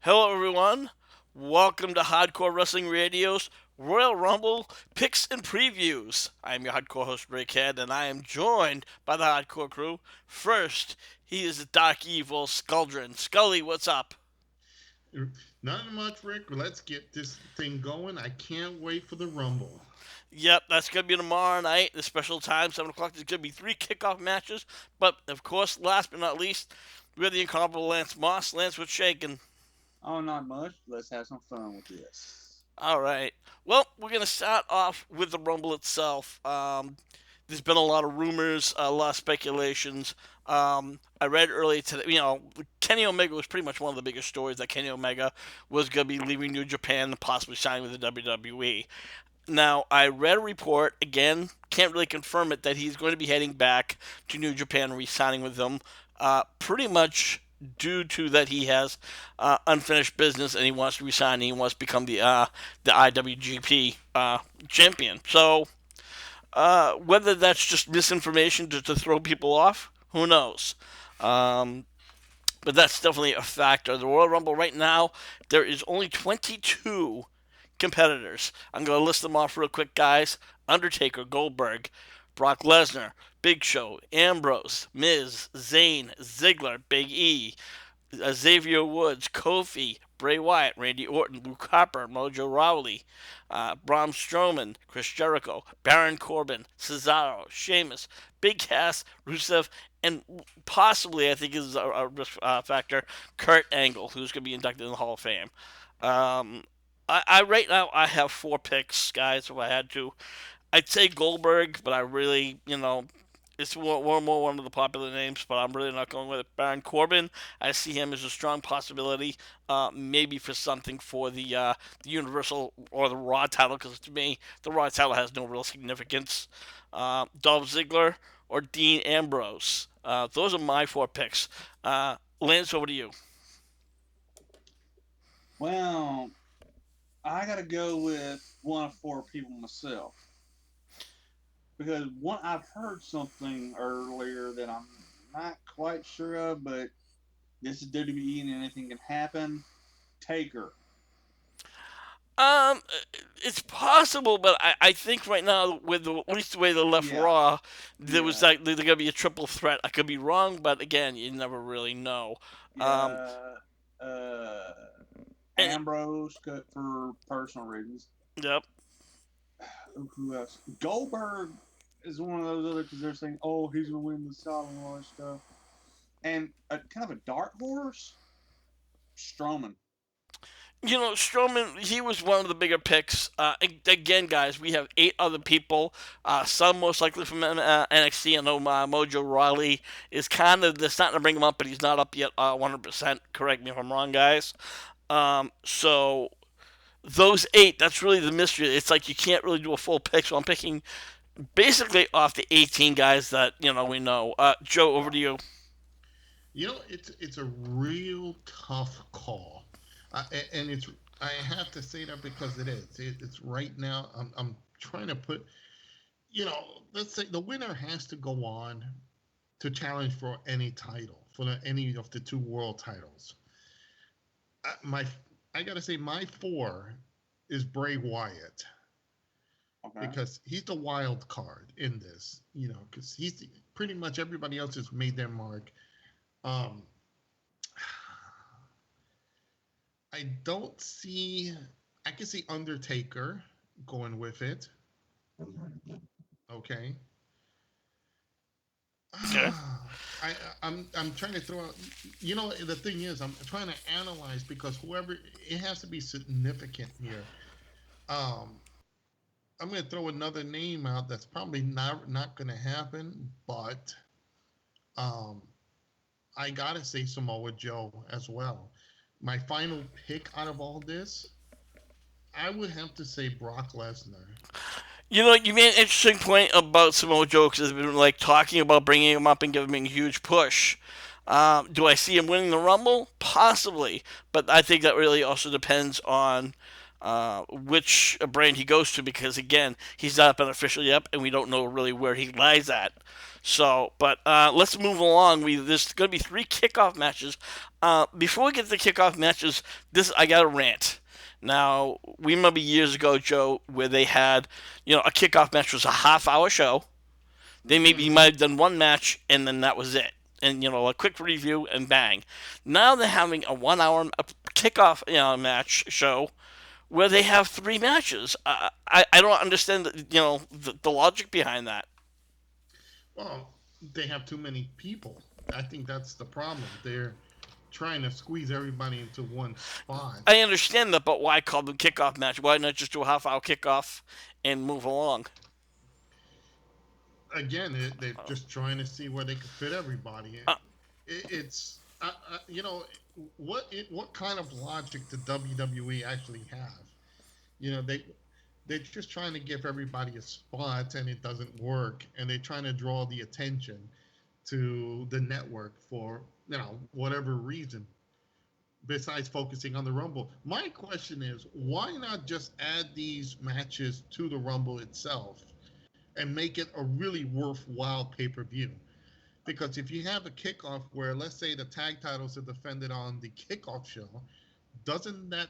Hello, everyone. Welcome to Hardcore Wrestling Radio's Royal Rumble Picks and Previews. I am your hardcore host, Rickhead, and I am joined by the hardcore crew. First, he is the Dark Evil Skuldrin. Scully, what's up? Not much, Rick. Let's get this thing going. I can't wait for the Rumble. Yep, that's going to be tomorrow night, the special time, 7 o'clock. There's going to be three kickoff matches. But, of course, last but not least, we have the incomparable Lance Moss. Lance, what's shaking? Oh, not much. Let's have some fun with this. All right. Well, we're going to start off with the Rumble itself. There's been a lot of rumors, a lot of speculations. I read earlier today, Kenny Omega was pretty much one of the biggest stories that Kenny Omega was going to be leaving New Japan and possibly signing with the WWE. Now, I read a report, again, can't really confirm it, that he's going to be heading back to New Japan and re signing with them. Pretty much due to that he has unfinished business and he wants to resign and he wants to become the IWGP champion. So whether that's just misinformation to throw people off, who knows? Um, but that's definitely a factor. The Royal Rumble right now, there is only 22 competitors. I'm going to list them off real quick, guys. Undertaker, Goldberg, Brock Lesnar, Big Show, Ambrose, Miz, Zayn, Ziggler, Big E, Xavier Woods, Kofi, Bray Wyatt, Randy Orton, Luke Harper, Mojo Rawley, Braun Strowman, Chris Jericho, Baron Corbin, Cesaro, Sheamus, Big Cass, Rusev, and possibly, I think is a risk factor, Kurt Angle, who's going to be inducted in the Hall of Fame. Um, I right now I have four picks, guys. If I had to, I'd say Goldberg, but I really, it's one of the popular names, but I'm really not going with it. Baron Corbin, I see him as a strong possibility, maybe for something for the Universal or the Raw title, because to me, the Raw title has no real significance. Dolph Ziggler or Dean Ambrose. Those are my four picks. Lance, over to you. Well, I gotta go with one of four people myself because one I've heard something earlier that I'm not quite sure of, but this is WWE and anything can happen. Taker. Um, it's possible, but I think right now, with at least the way they left Yeah, Raw, there was yeah, like there's gonna be a triple threat. I could be wrong, but again, you never really know. Um, yeah. Uh, and Ambrose cut for personal reasons. yep, Who else? Goldberg is one of those other because they're saying, oh, he's gonna win the title and all that stuff. And a kind of a dark horse, Strowman. Strowman, he was one of the bigger picks. Again, guys, we have eight other people. Some most likely from NXT. I know Mojo Rawley is kind of they're starting to bring him up, but he's not up yet 100%. Correct me if I'm wrong, guys. So those eight, that's really the mystery. It's like you can't really do a full pick, so I'm picking basically off the 18 guys that we know. Joe, over Yeah. to you. It's a real tough call, and it's I have to say that because it is. It's right now. I'm trying to put. Let's say the winner has to go on to challenge for any title, for any of the two world titles. My I gotta say my four is Bray Wyatt Okay. because he's the wild card in this, because he's pretty much everybody else has made their mark. Um, I don't see, I can see Undertaker going with it. Okay. Okay. I'm trying to throw out. The thing is, I'm trying to analyze because whoever it has to be significant here. Um, I'm going to throw another name out that's probably not going to happen, but um, I gotta say Samoa Joe as well. My final pick out of all this, I would have to say Brock Lesnar. You made an interesting point about Samoa Joe because they've been like talking about bringing him up and giving him a huge push. Do I see him winning the Rumble? Possibly, but I think that really also depends on which brand he goes to, because again, he's not been official yet, and we don't know really where he lies at. So, but let's move along. There's going to be three kickoff matches. Before we get to the kickoff matches, this I got a rant. Now we remember years ago, Joe, where they had, a kickoff match was a half-hour show. They Mm-hmm. maybe might have done one match, and then that was it. And a quick review and bang. Now they're having a 1 hour kickoff match show where they have three matches. I don't understand the logic behind that. Well, they have too many people. I think that's the problem. They're trying to squeeze everybody into one spot. I understand that, but why call them kickoff match? Why not just do a half-hour kickoff and move along? Again, they're just trying to see where they can fit everybody in. Uh, It's what kind of logic did WWE actually have? They're just trying to give everybody a spot, and it doesn't work, and they're trying to draw the attention to the network for whatever reason, besides focusing on the Rumble. My question is, why not just add these matches to the Rumble itself and make it a really worthwhile pay-per-view? Because if you have a kickoff where, let's say, the tag titles are defended on the kickoff show, doesn't that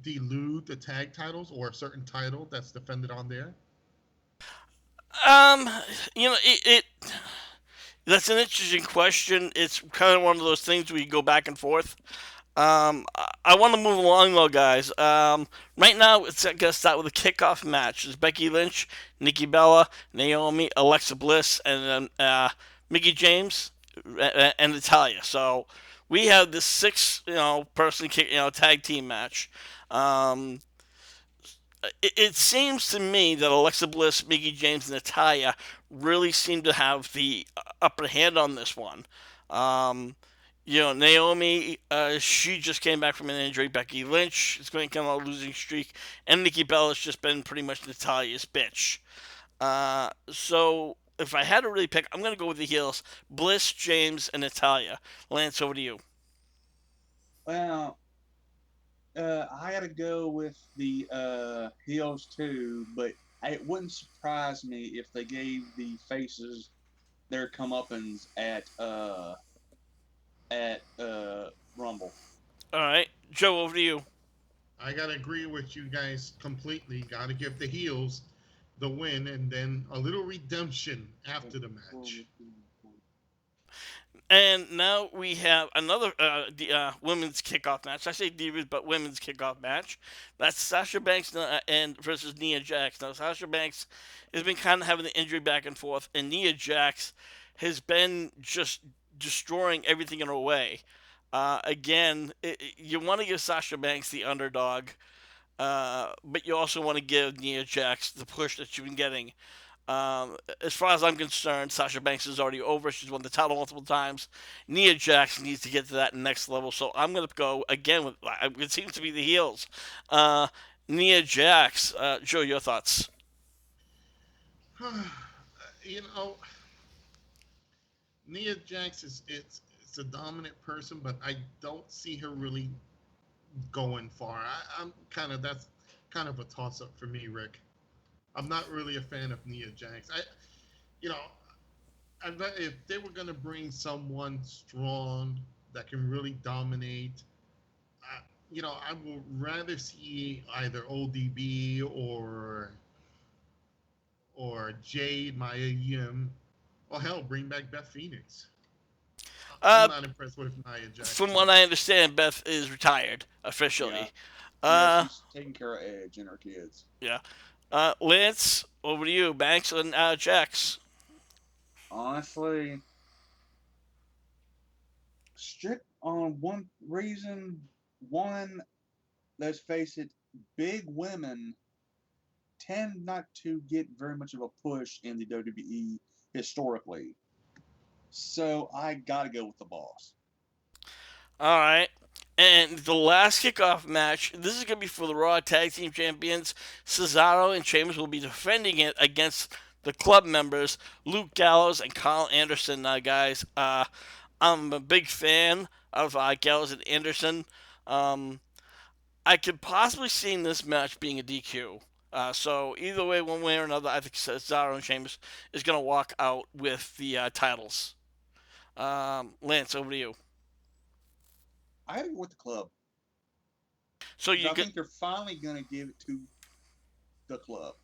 dilute the tag titles or a certain title that's defended on there? um, it that's an interesting question. It's kind of one of those things where you go back and forth. I want to move along though, guys. Right now, it's gonna start with a kickoff match. It's Becky Lynch, Nikki Bella, Naomi, Alexa Bliss, and then Mickey James and Natalia. So we have this six, person tag team match. Um, it seems to me that Alexa Bliss, Mickey James, and Natalia really seem to have the upper hand on this one. Um, Naomi, she just came back from an injury. Becky Lynch is going to come on a losing streak, and Nikki Bella's just been pretty much Natalia's bitch. So if I had to really pick, I'm going to go with the heels: Bliss, James, and Natalia. Lance, over to you. Well, I got to go with the heels too, but it wouldn't surprise me if they gave the faces their comeuppance at Rumble. All right, Joe, over to you. I gotta agree with you guys completely. Gotta give the heels the win and then a little redemption after the match. And now we have another women's kickoff match. I say divas, but women's kickoff match. That's Sasha Banks and versus Nia Jax. Now Sasha Banks has been kind of having the injury back and forth, and Nia Jax has been just destroying everything in her way. Again, you want to give Sasha Banks the underdog, but you also want to give Nia Jax the push that she's been getting. As far as I'm concerned, Sasha Banks is already over. She's won the title multiple times. Nia Jax needs to get to that next level. So I'm going to go again with it seems to be the heels. Uh, Nia Jax. Joe, your thoughts? you know, Nia Jax is it's a dominant person, but I don't see her really going far. I'm kind of that's kind of a toss up for me, Rick. I'm not really a fan of Nia Jax. You know, if they were gonna bring someone strong that can really dominate, I would rather see either ODB or Jade, Maya Yim, or hell, bring back Beth Phoenix. I'm Uh, not impressed with Nia Jax from too what I much. understand, Beth is retired Yeah, officially. yeah, Uh, she's taking care of Edge and her kids. yeah. Lance, over to you. Banks and Jax. Honestly, strict on one reason. One, let's face it, big women tend not to get very much of a push in the WWE historically. So I gotta go with the boss. All right. And the last kickoff match, this is going to be for the Raw Tag Team Champions. Cesaro and Sheamus will be defending it against the club members, Luke Gallows and Carl Anderson. Now, guys, I'm a big fan of Gallows and Anderson. Um, I could possibly see this match being a DQ. So either way, one way or another, I think Cesaro and Sheamus is going to walk out with the titles. Lance, over to you. I got to go with the club So because you I get, think they're finally going to give it to the club.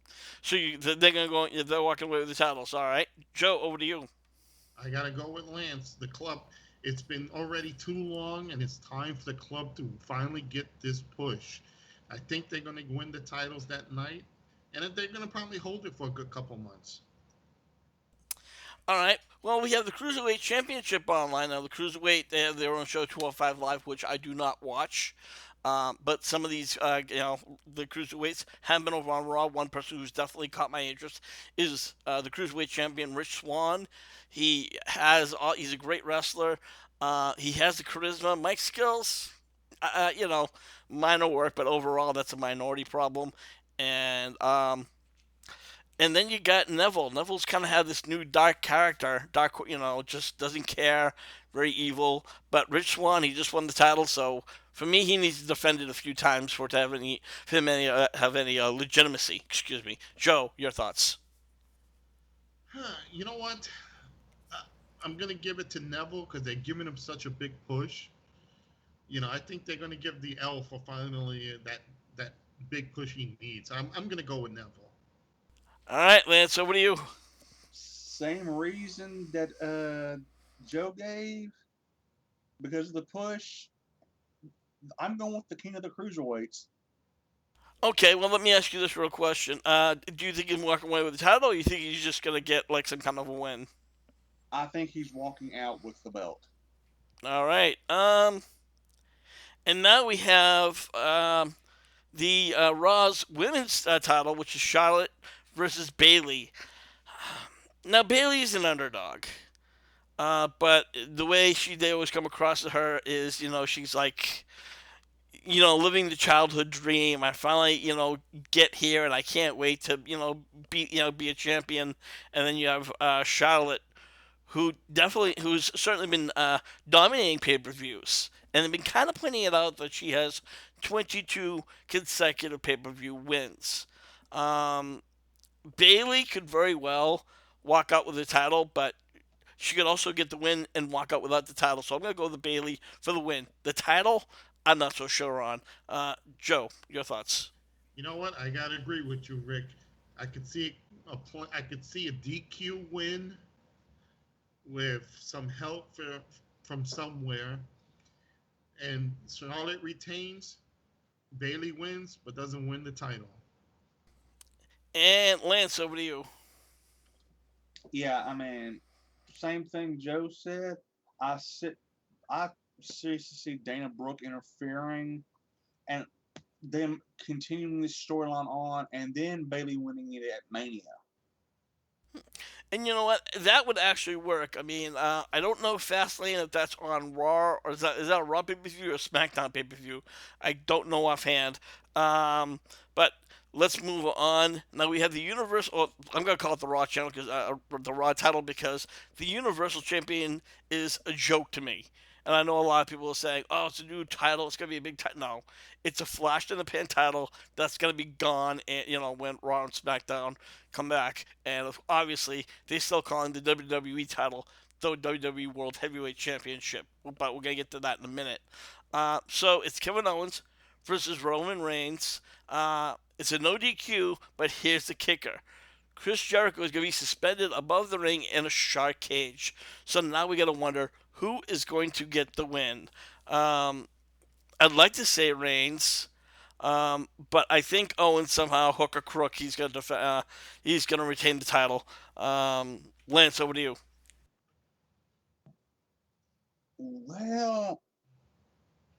they're going to go. They're walking away with the titles. All right, Joe, over to you. I gotta go with Lance. The club. It's been already too long, and it's time for the club to finally get this push. I think they're gonna win the titles that night, and they're gonna probably hold it for a good couple months. All right. Well, we have the Cruiserweight Championship online now. The Cruiserweight, they have their own show, 205 Live, which I do not watch. But some of these, the cruiserweights have been over on Raw. One person who's definitely caught my interest is the cruiserweight champion Rich Swann. He's a great wrestler. He has the charisma. Mike skills, you know, minor work, but overall that's a minority problem. And and then you got Neville. Neville's kind of had this new dark character. Dark, just doesn't care. Very evil. But Rich Swann, he just won the title, so for me, he needs to defend it a few times for it to have any legitimacy. Excuse me, Joe. Your thoughts? You know what? Uh, I'm gonna give it to Neville because they're giving him such a big push. I think they're gonna give the L for finally that big push he needs. I'm gonna go with Neville. All right, Lance. Over to you. Same reason that Joe gave because of the push. I'm going with the king of the cruiserweights. Okay, well, let me ask you this real question. Do you think he's walking away with the title, or you think he's just gonna get like some kind of a win? I think he's walking out with the belt. All right. And now we have the Raw's women's title, which is Charlotte versus Bayley. Now Bayley's an underdog, but the way they always come across to her is, she's like, living the childhood dream. I finally, get here, and I can't wait to, be a champion. And then you have Charlotte, who's certainly been dominating pay per views, and they've been kind of pointing it out that she has 22 consecutive pay per view wins. Um, Bailey could very well walk out with the title, but she could also get the win and walk out without the title. So I'm going to go with Bailey for the win. The title, I'm not so sure on. Joe, your thoughts? You know what? I gotta agree with you, Rick. I could see a point. I could see a DQ win with some help from somewhere, and Charlotte retains. Bailey wins, but doesn't win the title. And Lance, over to you. Yeah, I mean, same thing Joe said. I sit, I seriously see Dana Brooke interfering and them continuing this storyline on, and then Bailey winning it at Mania. And you know what? That would actually work. I mean, I don't know Fastlane if that's on Raw or is that a Raw pay per view or a SmackDown pay per view. I don't know offhand. But let's move on. Now we have the Universal. I'm gonna call it the Raw channel because the Raw title because the Universal Champion is a joke to me. And I know a lot of people are saying, "Oh, it's a new title. It's gonna be a big title." No, it's a flash in the pan title that's gonna be gone. And when Raw and SmackDown come back, and obviously they still calling the WWE title the WWE World Heavyweight Championship. But we're gonna get to that in a minute. So it's Kevin Owens versus Roman Reigns. It's a no DQ, but here's the kicker. Chris Jericho is going to be suspended above the ring in a shark cage. So now we got to wonder who is going to get the win. Um, I'd like to say Reigns, but I think Owens somehow hook or crook he's going to retain the title. Lance, over to you. Well,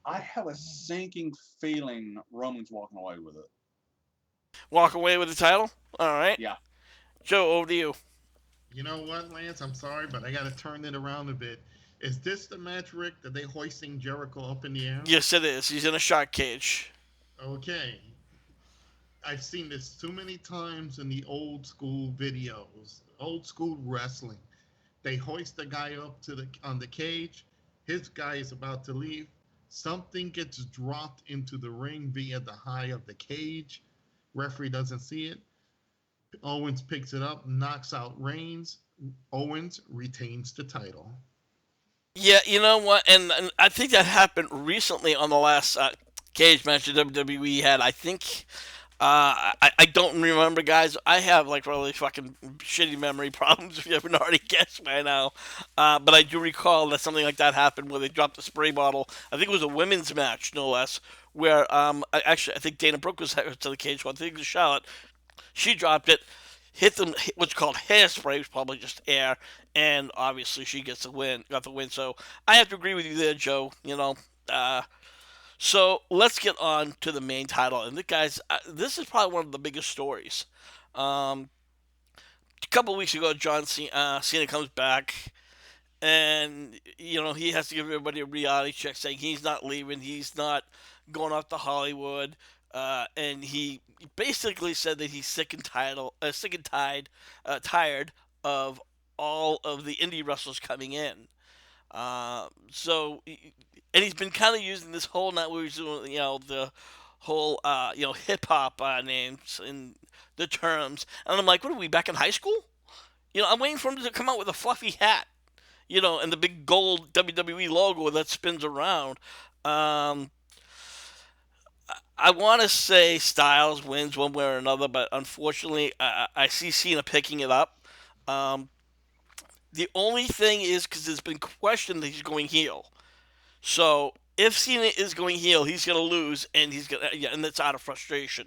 I have a sinking feeling Roman's walking away with it. Walk away with the title. All right, Yeah. Joe, over to you. You know what, Lance? I'm sorry, but I gotta turn it around a bit. Is this the match, Rick, that they hoisting Jericho up in the air? Yes, it is. He's in a shark cage. Okay. I've seen this too many times in the old school videos, old school wrestling. They hoist the guy up to the on the cage. His guy is about to leave. Something gets dropped into the ring via the high of the cage. Referee doesn't see it. Owens picks it up, knocks out Reigns. Owens retains the title. Yeah, you know what? And I think that happened recently on the last cage match that WWE had. I think I don't remember, guys. I have like really fucking shitty memory problems. If you haven't already guessed by now, but I do recall that something like that happened where they dropped the spray bottle. I think it was a women's match, no less. Where actually I think Dana Brooke was to the cage. Well, I think it was Charlotte. She dropped it, hit them what's called hairspray, which probably just air, and obviously she gets the win, got the win. So I have to agree with you there, Joe. So let's get on to the main title, and the guys, this is probably one of the biggest stories. Um, a couple of weeks ago, Cena comes back, and he has to give everybody a reality check, saying he's not leaving, he's not going off to Hollywood, and he basically said that he's sick and tired of all of the indie wrestlers coming in. So, and he's been kind of using this whole night where he's doing, the whole, hip hop names and the terms, and I'm like, what are we back in high school? I'm waiting for him to come out with a fluffy hat, and the big gold WWE logo that spins around. Um, I want to say Styles wins one way or another, but unfortunately, I see Cena picking it up. Um, the only thing is because it's been questioned that he's going heel. So if Cena is going heel, he's gonna lose, and and that's out of frustration.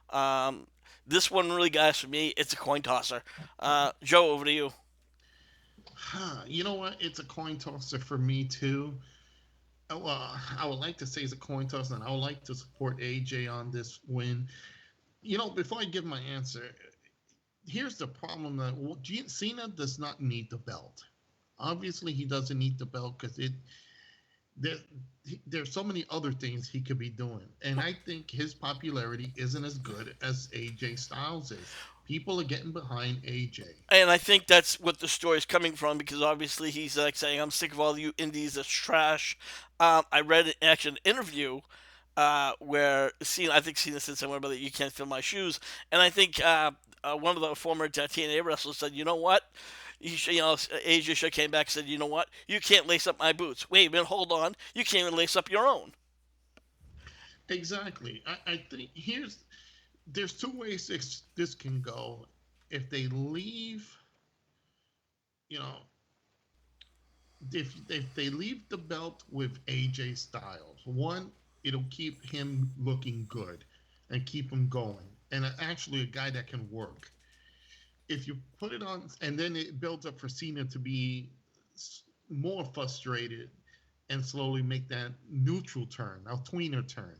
Um, this one really, guys, for me, it's a coin tosser. Joe, over to you. You know what? It's a coin tosser for me too. Well, I would like to say it's a coin toss, and I would like to support AJ on this win. Before I give my answer, here's the problem that Cena does not need the belt. Obviously, he doesn't need the belt because there, there's so many other things he could be doing, and I think his popularity isn't as good as AJ Styles is. People are getting behind AJ. And I think that's what the story is coming from, because obviously he's like saying, "I'm sick of all you indies. That's trash." I read actually an interview where I think Cena said somewhere about that you can't fill my shoes, and I think one of the former TNA wrestlers said, "You know what?" AJ should came back and said, "You know what? You can't lace up my boots. Wait a minute, hold on. You can't even lace up your own." Exactly. I think there's two ways this can go. If they leave, you know, if they leave the belt with AJ Styles, one, it'll keep him looking good and keep him going, and actually a guy that can work. If you put it on, and then it builds up for Cena to be more frustrated and slowly make that neutral turn, a tweener turn.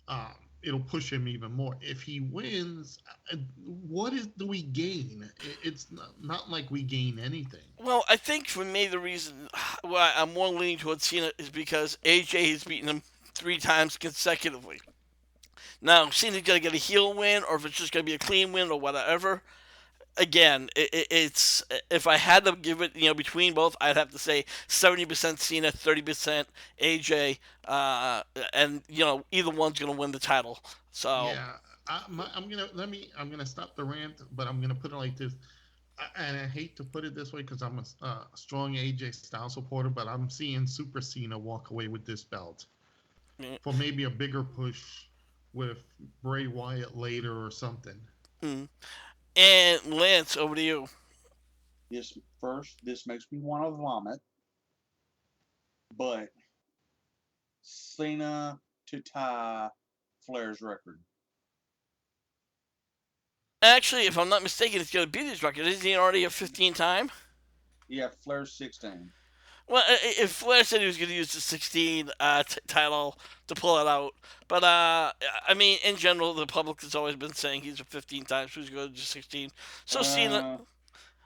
Um, it'll push him even more. If he wins, do we gain? It's not like we gain anything. Well, I think for me the reason why I'm more leaning towards Cena is because AJ has beaten him 3 times consecutively. Now, Cena's gonna get a heel win, or if it's just gonna be a clean win, or whatever. Again, it's if I had to give it, between both, I'd have to say 70% Cena, 30% AJ, and either one's gonna win the title. So, Yeah, I'm gonna stop the rant, but I'm gonna put it like this. And I hate to put it this way because I'm a strong AJ Styles supporter, but I'm seeing Super Cena walk away with this belt for maybe a bigger push with Bray Wyatt later or something. mm. And Lance, over to you. This makes me want to vomit, but Cena to tie Flair's record. Actually, if I'm not mistaken, it's gonna beat his record. Isn't he already a 15 time? Yeah, Flair's 16. Well, if Flair said he was going to use the 16 title to pull it out, but I mean, in general, the public has always been saying he's a 15 times, so he's going to do 16. So Cena,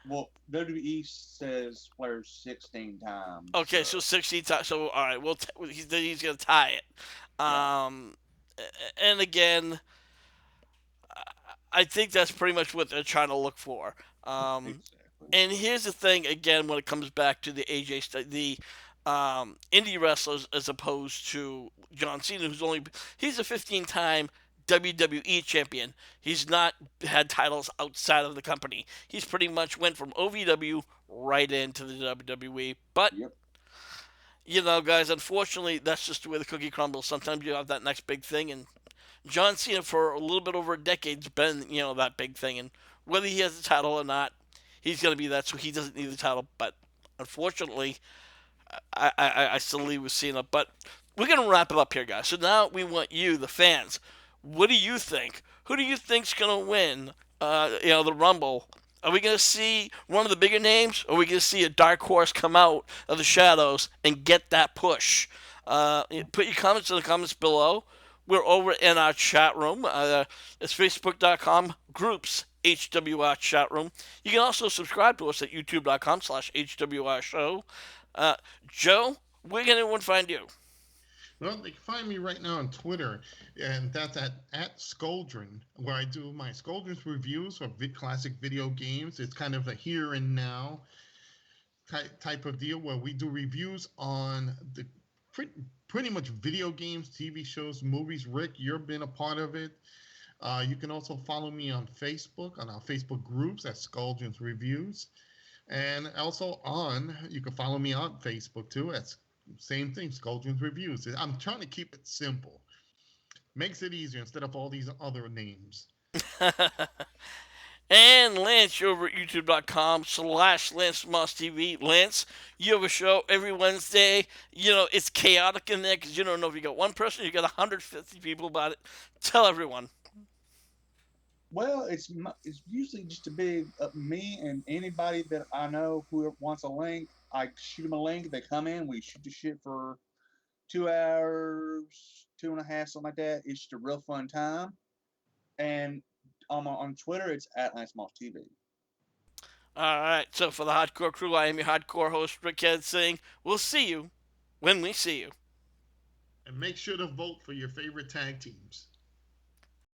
Well, WWE says Flair's 16 times. okay, so 16 times. So all right, he's going to tie it. Yeah, And again, I think that's pretty much what they're trying to look for. exactly. And here's the thing, again, when it comes back to the AJ, indie wrestlers as opposed to John Cena, he's a 15-time WWE champion. He's not had titles outside of the company. He's pretty much went from OVW right into the WWE. But Yep. guys, unfortunately, that's just the way the cookie crumbles. Sometimes you have that next big thing, and John Cena for a little bit over a decade's been that big thing, and whether he has a title or not, he's going to be that. So he doesn't need the title, but unfortunately, I still leave with Cena. But we're gonna wrap it up here, guys. So now we want you, the fans. What do you think? Who do you think's gonna win? The Rumble. Are we gonna see one of the bigger names? Or are we gonna see a dark horse come out of the shadows and get that push? Put your comments in the comments below. We're over in our chat room. It's facebook.com groups HWR chat room. You can also subscribe to us at youtube.com/HWR show. Uh, Joe, where can anyone find you? Well, they can find me right now on Twitter, and that's at Skoldrin, where I do my Skoldrin's reviews of classic video games. It's kind of a here and now type of deal where we do reviews on the pretty much video games, TV shows, movies. Rick, you've been a part of it. You can also follow me on Facebook, on our Facebook groups at Skoldrin's Reviews. And also you can follow me on Facebook too. That's same thing, Skoldrin's Reviews. I'm trying to keep it simple. Makes it easier instead of all these other names. And Lance, you're over at youtube.com/Lance Moss TV. Lance, you have a show every Wednesday. It's chaotic in there because you don't know if you got one person, you got 150 people about it. Tell everyone. Well, it's usually just a big me and anybody that I know who wants a link. I shoot them a link. They come in. We shoot the shit for 2 hours, 2.5, something like that. It's just a real fun time. And on Twitter, it's at Lance Moss TV. All right. So for the Hardcore Crew, I am your hardcore host, Rick Head, saying we'll see you when we see you. And make sure to vote for your favorite tag teams.